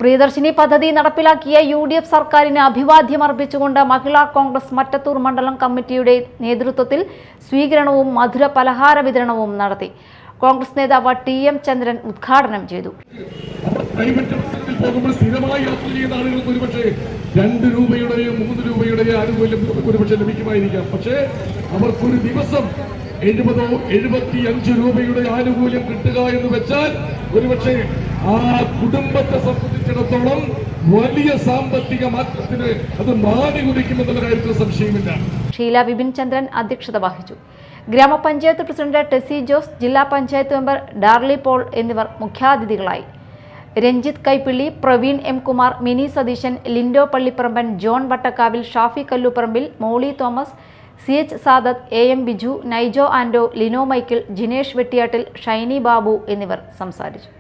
പ്രിയദർശിനി പദ്ധതി നടപ്പിലാക്കിയ UDF സർക്കാരിന് അഭിവാദ്യം അർപ്പിച്ചുകൊണ്ട് മഹിളാ കോൺഗ്രസ് മറ്റത്തൂർ മണ്ഡലം കമ്മിറ്റിയുടെ നേതൃത്വത്തിൽ സ്വീകരണവും മധുര പലഹാര വിതരണവും നടത്തി. കോൺഗ്രസ് നേതാവ് TM ചന്ദ്രൻ ഉദ്ഘാടനം ചെയ്തു. സ്ഥിരമായി യാത്ര ചെയ്യുന്ന ആളുകൾക്ക് ഒരുപക്ഷെ 2 രൂപയുടെയോ 3 രൂപയുടെയോ ആനുകൂല്യം ഒരുപക്ഷെ ലഭിക്കുമായിരിക്കാം. പക്ഷേ അവർക്കൊരു ദിവസം 70-75 രൂപയുടെ ആനുകൂല്യം കിട്ടുക എന്ന് വെച്ചാൽ ഒരുപക്ഷെ ആ കുടുംബത്തെ സംബന്ധിച്ചിടത്തോളം വലിയ സാമ്പത്തിക മാറ്റത്തിന് അത് നാടി കുറിക്കുമെന്നുള്ള കാര്യത്തിൽ സംശയമില്ല. ഷീല വിപിൻ ചന്ദ്രൻ അധ്യക്ഷത വഹിച്ചു. ഗ്രാമപഞ്ചായത്ത് പ്രസിഡന്റ് ടെസി ജോസ്, ജില്ലാ പഞ്ചായത്ത് മെമ്പർ ഡാർലി പോൾ എന്നിവർ മുഖ്യാതിഥികളായി. Ranjith Kaippilly, Praveen M. Kumar, Mini Satheesan, Lindo Pallipparamban, John Vattakkavil, Shafi Kalluparambil, Molly Thomas, CH Sadath, AM Biju, Naijo Ando, Lino Michael, Jinesh Vettiyattil, Shiny Babu എന്നിവർ സംസാരിച്ചു.